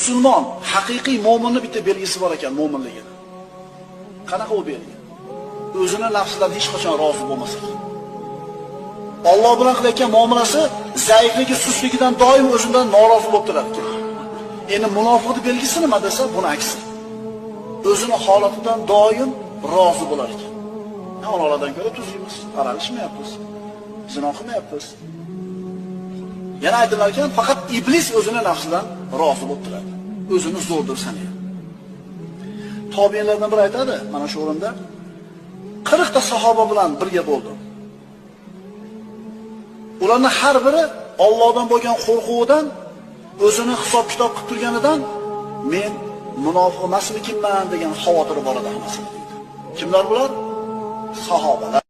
Musulmon haqiqiy mo'minning bitta belgisi bor ekan, mo'minligini. Qanaqa u belgi? O'zini nafsidan hech qachon rozi bo'lmasa. Alloh bilan qilayotgan muomalasi zaifligi, sustligidan doim o'zidan norozi bo'lib turadi ekan. Endi munofiqning belgisi nima desa, buni aksi. O'zini holatidan doim rozi bo'lar ekan. Ulardan ko'ra tuzimiz, aralashmayapmiz, zino qilmayapmiz. Yana aytilar ekan, faqat iblis o'zini nafsidan rozi bo'lib turadi. O'zini zo'r deb sanaydi. Tobiinlardan biri aytadi, mana shu o'rinda 40 ta sahoba bilan birga bo'ldim. Ularning har biri Allohdan bo'lgan qo'rquvidan, o'zini hisob-kitob qilib turganidan men munofiq emasmikinman degan xavotiri bor edi hammasi. Kimlar bular? Sahobalar.